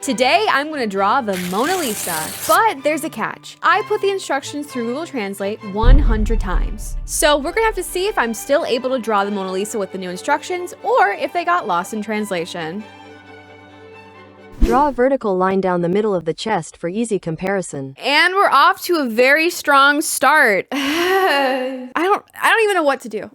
Today, I'm gonna draw the Mona Lisa, but there's a catch. I put the instructions through Google Translate 100 times. So we're gonna have to see if I'm still able to draw the Mona Lisa with the new instructions or if they got lost in translation. Draw a vertical line down the middle of the chest for easy comparison. And we're off to a very strong start. I don't even know what to do.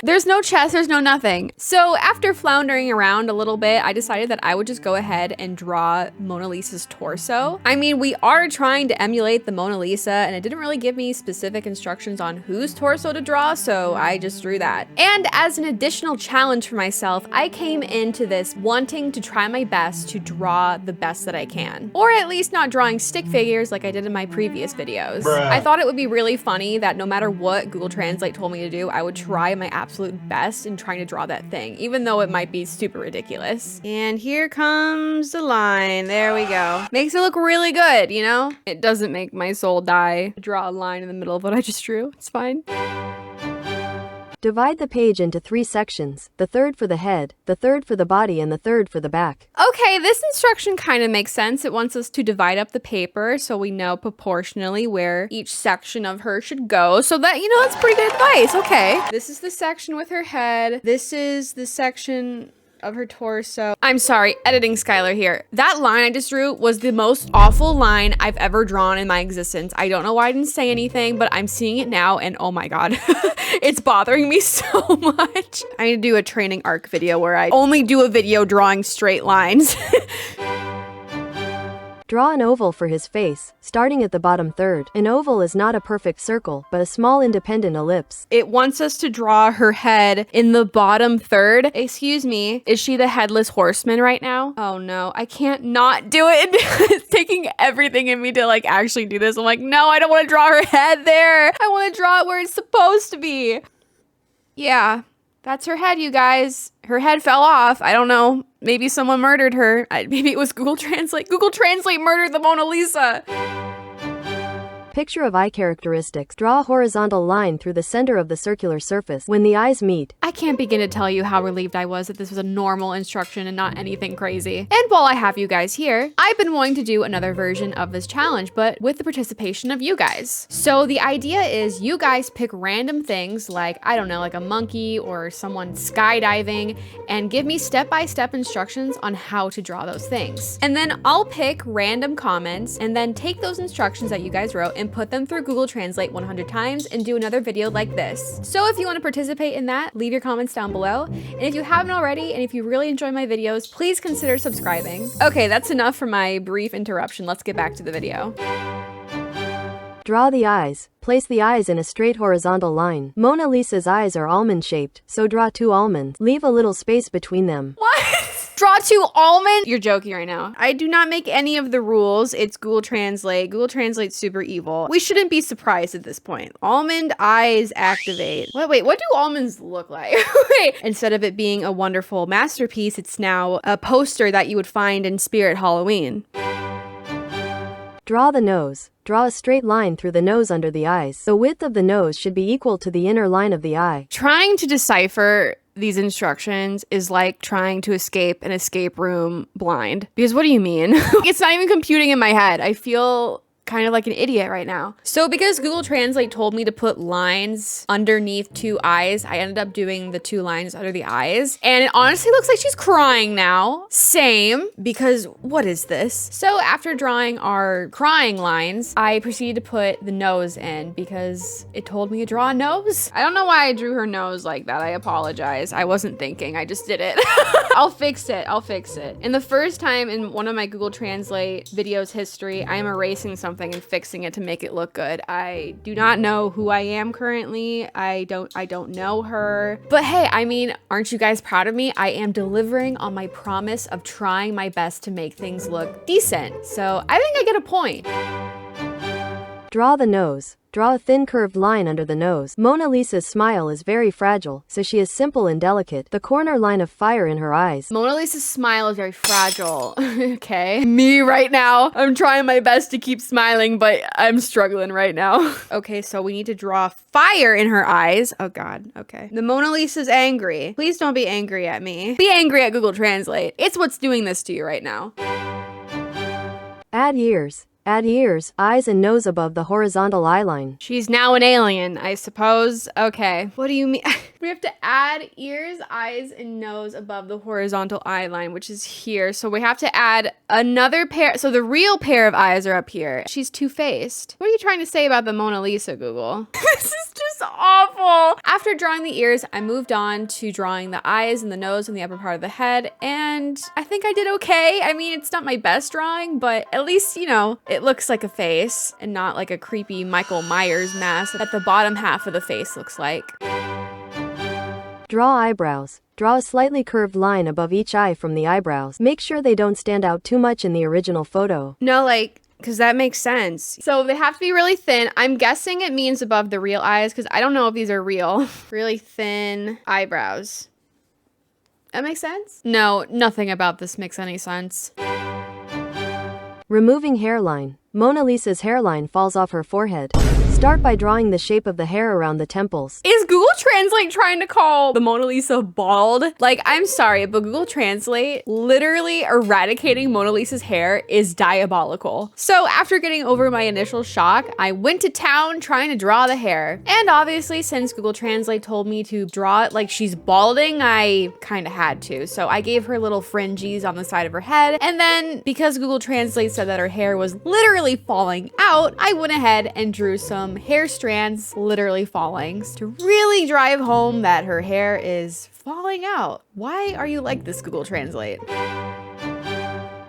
There's no chest, there's no nothing. So after floundering around a little bit, I decided that I would just go ahead and draw Mona Lisa's torso. I mean, we are trying to emulate the Mona Lisa, and it didn't really give me specific instructions on whose torso to draw, so I just drew that. And as an additional challenge for myself, I came into this wanting to try my best to draw the best that I can. Or at least not drawing stick figures like I did in my previous videos. I thought it would be really funny that no matter what Google Translate told me to do, I would try my absolute best in trying to draw that thing, even though it might be super ridiculous. And here comes the line. There we go. Makes it look really good, you know? It doesn't make my soul die. Draw a line in the middle of what I just drew. It's fine. Divide the page into 3 sections, the third for the head, the third for the body, and the third for the back. Okay, this instruction kind of makes sense. It wants us to divide up the paper so we know proportionally where each section of her should go. So that, you know, that's pretty good advice. Okay. This is the section with her head. This is the section of her torso. I'm sorry, editing Skylar here. That line I just drew was the most awful line I've ever drawn in my existence. I don't know why I didn't say anything, but I'm seeing it now and oh my god, it's bothering me so much. I need to do a training arc video where I only do a video drawing straight lines. Draw an oval for his face, starting at the bottom third. An oval is not a perfect circle, but a small independent ellipse. It wants us to draw her head in the bottom third. Excuse me, is she the headless horseman right now? Oh no, I can't not do it. It's taking everything in me to like actually do this. I'm like, no, I don't want to draw her head there. I want to draw it where it's supposed to be. Yeah. That's her head, you guys. Her head fell off. I don't know. Maybe someone murdered her. Maybe it was Google Translate. Google Translate murdered the Mona Lisa. Picture of eye characteristics. Draw a horizontal line through the center of the circular surface. When the eyes meet. I can't begin to tell you how relieved I was that this was a normal instruction and not anything crazy. And while I have you guys here, I've been wanting to do another version of this challenge, but with the participation of you guys. So the idea is you guys pick random things like, I don't know, like a monkey or someone skydiving, and give me step-by-step instructions on how to draw those things. And then I'll pick random comments and then take those instructions that you guys wrote and put them through Google Translate 100 times and do another video like this. So if you want to participate in that, leave your comments down below. And if you haven't already, and if you really enjoy my videos, please consider subscribing. Okay, that's enough for my brief interruption. Let's get back to the video. Draw the eyes. Place the eyes in a straight horizontal line. Mona Lisa's eyes are almond-shaped, so draw 2 almonds. Leave a little space between them. What? Draw 2 almonds? You're joking right now. I do not make any of the rules. It's Google Translate. Google Translate's super evil. We shouldn't be surprised at this point. Almond eyes activate. Wait, what do almonds look like? Wait. Instead of it being a wonderful masterpiece, it's now a poster that you would find in Spirit Halloween. Draw the nose. Draw a straight line through the nose under the eyes. The width of the nose should be equal to the inner line of the eye. Trying to decipher these instructions is like trying to escape an escape room blind. Because what do you mean? It's not even computing in my head. I feel kind of like an idiot right now. So because Google Translate told me to put lines underneath 2 eyes, I ended up doing the 2 lines under the eyes. And it honestly looks like she's crying now. Same, because what is this? So after drawing our crying lines, I proceeded to put the nose in because it told me to draw a nose. I don't know why I drew her nose like that. I apologize. I wasn't thinking. I just did it. I'll fix it. I'll fix it. And the first time in one of my Google Translate videos history, I am erasing something and fixing it to make it look good. I do not know who I am currently. I don't know her. But hey, I mean, aren't you guys proud of me? I am delivering on my promise of trying my best to make things look decent. So I think I get a point. Draw the nose. Draw a thin curved line under the nose. Mona Lisa's smile is very fragile, so she is simple and delicate. The corner line of fire in her eyes. Mona Lisa's smile is very fragile. Okay. Me right now. I'm trying my best to keep smiling, but I'm struggling right now. Okay, so we need to draw fire in her eyes. Oh god, okay. The Mona Lisa's angry. Please don't be angry at me. Be angry at Google Translate. It's what's doing this to you right now. Add ears. Add ears, eyes, and nose above the horizontal eye line. She's now an alien, I suppose. Okay. What do you mean? We have to add ears, eyes, and nose above the horizontal eye line, which is here. So we have to add another pair. So the real pair of eyes are up here. She's two-faced. What are you trying to say about the Mona Lisa, Google? This is just awful. After drawing the ears, I moved on to drawing the eyes and the nose and the upper part of the head. And I think I did okay. I mean, it's not my best drawing, but at least, you know, it looks like a face and not like a creepy Michael Myers mask that the bottom half of the face looks like. Draw eyebrows. Draw a slightly curved line above each eye from the eyebrows. Make sure they don't stand out too much in the original photo. No, like, because that makes sense. So they have to be really thin. I'm guessing it means above the real eyes because I don't know if these are real. Really thin eyebrows. That makes sense? No, nothing about this makes any sense. Removing hairline. Mona Lisa's hairline falls off her forehead. Start by drawing the shape of the hair around the temples. Is Google Translate trying to call the Mona Lisa bald? Like, I'm sorry, but Google Translate literally eradicating Mona Lisa's hair is diabolical. So after getting over my initial shock, I went to town trying to draw the hair. And obviously, since Google Translate told me to draw it like she's balding, I kind of had to. So I gave her little fringes on the side of her head. And then because Google Translate said that her hair was literally falling out, I went ahead and drew some hair strands literally falling to really drive home that her hair is falling out. Why are you like this, Google Translate?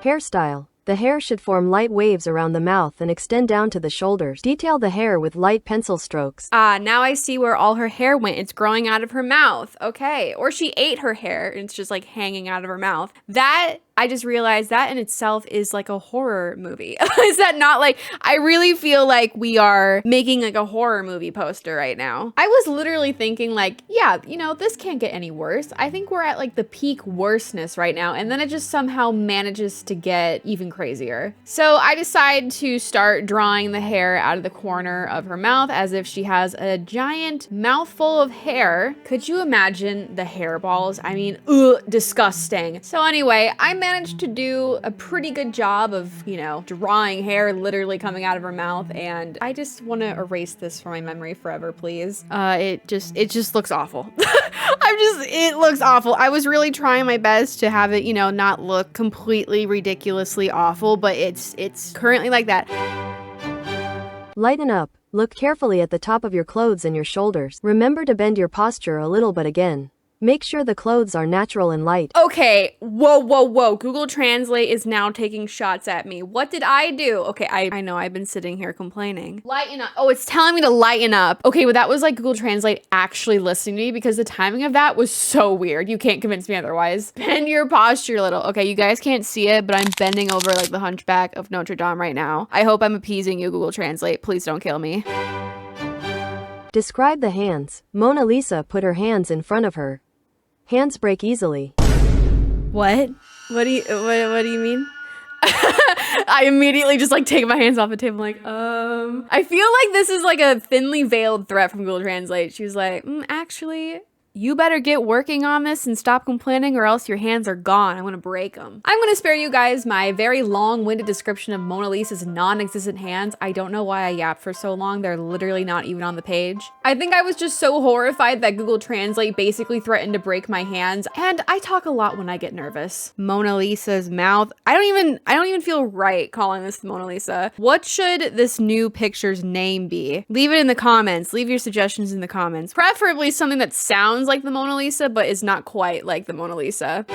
Hairstyle. The hair should form light waves around the mouth and extend down to the shoulders. Detail the hair with light pencil strokes. Ah, now I see where all her hair went. It's growing out of her mouth. Okay. Or she ate her hair and it's just like hanging out of her mouth. That, I just realized that in itself is like a horror movie. Is that not like, I really feel like we are making like a horror movie poster right now. I was literally thinking like, yeah, you know, this can't get any worse. I think we're at like the peak worstness right now. And then it just somehow manages to get even crazier. So I decide to start drawing the hair out of the corner of her mouth as if she has a giant mouthful of hair. Could you imagine the hairballs? I mean, ugh, disgusting. So anyway, I managed to do a pretty good job of, you know, drawing hair literally coming out of her mouth, and I just want to erase this from my memory forever, please. It just looks awful. It looks awful. I was really trying my best to have it, you know, not look completely ridiculously awful, but it's currently like that. Lighten up. Look carefully at the top of your clothes and your shoulders. Remember to bend your posture a little, but again, make sure the clothes are natural and light. Okay, whoa. Google Translate is now taking shots at me. What did I do? Okay, I know I've been sitting here complaining. Lighten up. Oh, it's telling me to lighten up. Okay, well that was like Google Translate actually listening to me because the timing of that was so weird. You can't convince me otherwise. Bend your posture a little. Okay, you guys can't see it, but I'm bending over like the Hunchback of Notre Dame right now. I hope I'm appeasing you, Google Translate. Please don't kill me. Describe the hands. Mona Lisa put her hands in front of her. Hands break easily. What? What do you mean? I immediately just like take my hands off the table like, I feel like this is like a thinly veiled threat from Google Translate. She was like, actually, you better get working on this and stop complaining or else your hands are gone. I'm gonna break them. I'm gonna spare you guys my very long-winded description of Mona Lisa's non-existent hands. I don't know why I yapped for so long. They're literally not even on the page. I think I was just so horrified that Google Translate basically threatened to break my hands. And I talk a lot when I get nervous. Mona Lisa's mouth. I don't even feel right calling this the Mona Lisa. What should this new picture's name be? Leave it in the comments. Leave your suggestions in the comments. Preferably something that sounds like the Mona Lisa, but is not quite like the Mona Lisa.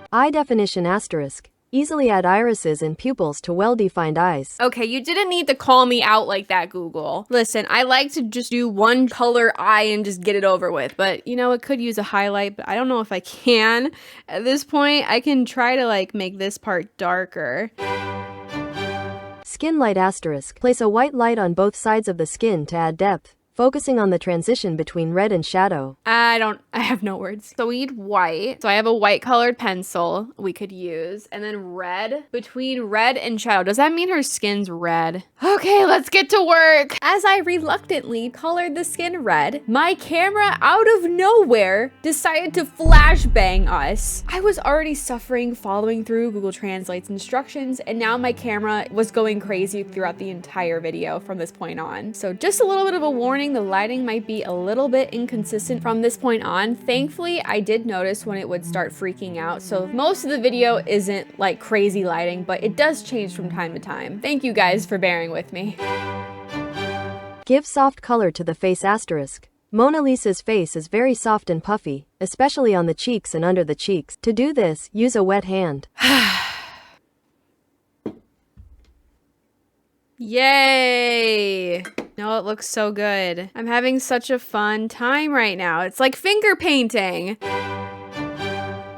Eye definition asterisk. Easily add irises and pupils to well-defined eyes. Okay, you didn't need to call me out like that, Google. Listen, I like to just do one color eye and just get it over with, but you know, it could use a highlight, but I don't know if I can. At this point, I can try to like make this part darker. Skin light asterisk. Place a white light on both sides of the skin to add depth. focusing on the transition between red and shadow. I have no words. So we need white. So I have a white colored pencil we could use. And then red, between red and shadow. Does that mean her skin's red? Okay, let's get to work. As I reluctantly colored the skin red, my camera out of nowhere decided to flashbang us. I was already suffering following through Google Translate's instructions, and now my camera was going crazy throughout the entire video from this point on. So just a little bit of a warning, the lighting might be a little bit inconsistent from this point on. Thankfully, I did notice when it would start freaking out, so most of the video isn't like crazy lighting, but it does change from time to time. Thank you guys for bearing with me. Give soft color to the face asterisk. Mona Lisa's face is very soft and puffy, especially on the cheeks and under the cheeks. To do this, use a wet hand. Yay! No, it looks so good. I'm having such a fun time right now. It's like finger painting.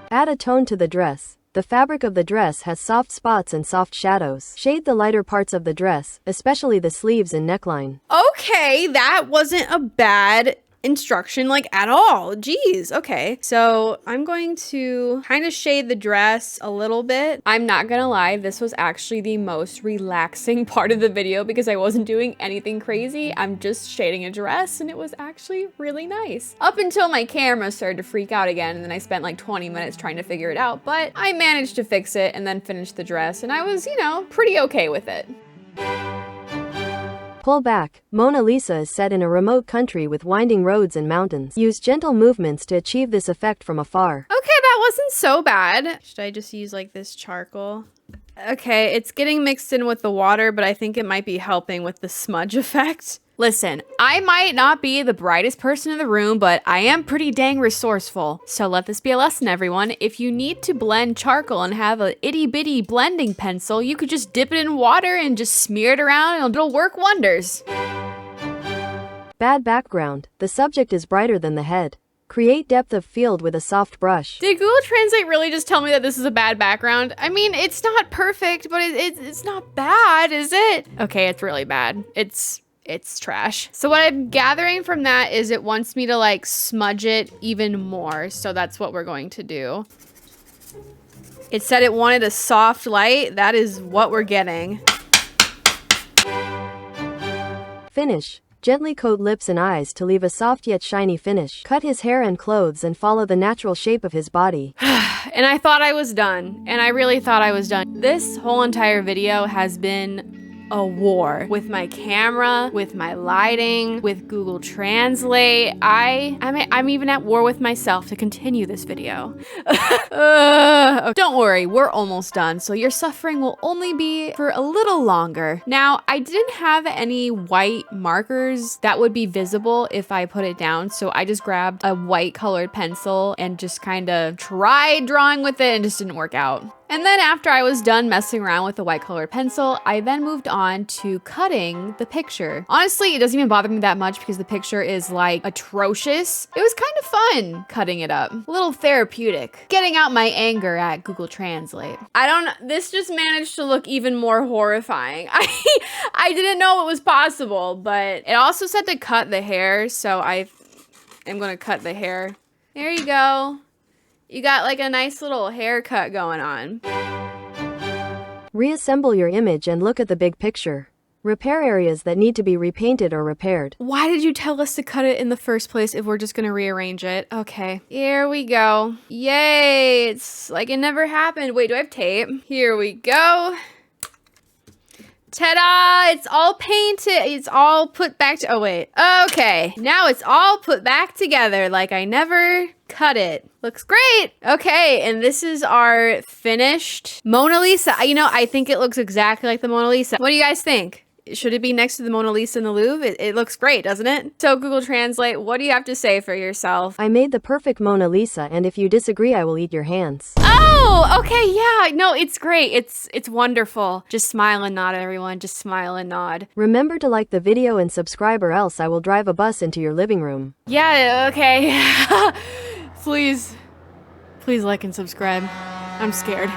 Add a tone to the dress. The fabric of the dress has soft spots and soft shadows. Shade the lighter parts of the dress, especially the sleeves and neckline. Okay, that wasn't a bad instruction like at all. Jeez. Okay, so I'm going to kind of shade the dress a little bit. I'm not gonna lie, this was actually the most relaxing part of the video because I wasn't doing anything crazy. I'm just shading a dress and it was actually really nice. Up until my camera started to freak out again, and then I spent like 20 minutes trying to figure it out, but I managed to fix it and then finish the dress, and I was, you know, pretty okay with it. Pull back. Mona Lisa is set in a remote country with winding roads and mountains. Use gentle movements to achieve this effect from afar. Okay, that wasn't so bad. Should I just use like this charcoal? Okay, it's getting mixed in with the water, but I think it might be helping with the smudge effect. Listen, I might not be the brightest person in the room, but I am pretty dang resourceful. So let this be a lesson, everyone. If you need to blend charcoal and have a itty bitty blending pencil, you could just dip it in water and just smear it around and it'll work wonders. Bad background. The subject is brighter than the head. Create depth of field with a soft brush. Did Google Translate really just tell me that this is a bad background? I mean, it's not perfect, but it's not bad, is it? Okay, it's really bad. It's trash. So what I'm gathering from that is it wants me to like smudge it even more. So that's what we're going to do. It said it wanted a soft light. That is what we're getting. Finish. Gently coat lips and eyes to leave a soft yet shiny finish. Cut his hair and clothes and follow the natural shape of his body. And I thought I was done. And I really thought I was done. This whole entire video has been a war with my camera, with my lighting, with Google Translate. I'm even at war with myself to continue this video. Don't worry, we're almost done, so your suffering will only be for a little longer. Now, I didn't have any white markers that would be visible if I put it down, so I just grabbed a white colored pencil and just kind of tried drawing with it and just didn't work out. And then after I was done messing around with the white colored pencil, I then moved on to cutting the picture. Honestly, it doesn't even bother me that much because the picture is like atrocious. It was kind of fun cutting it up. A little therapeutic. Getting out my anger at Google Translate. This just managed to look even more horrifying. I didn't know it was possible, but it also said to cut the hair, so I am gonna cut the hair. There you go. You got like a nice little haircut going on. Reassemble your image and look at the big picture. Repair areas that need to be repainted or repaired. Why did you tell us to cut it in the first place if we're just gonna rearrange it? Okay, here we go. Yay, it's like it never happened. Wait, do I have tape? Here we go. Ta-da! It's all painted. It's all put back to, oh wait. Okay, now it's all put back together like I never cut it. Looks great. Okay, and this is our finished Mona Lisa. You know, I think it looks exactly like the Mona Lisa. What do you guys think? Should it be next to the Mona Lisa in the Louvre? It looks great, doesn't it? So Google Translate, what do you have to say for yourself? I made the perfect Mona Lisa, and if you disagree, I will eat your hands. Oh, okay, yeah. No, it's great. It's wonderful. Just smile and nod, everyone. Just smile and nod. Remember to like the video and subscribe, or else I will drive a bus into your living room. Yeah, okay. Please like and subscribe. I'm scared.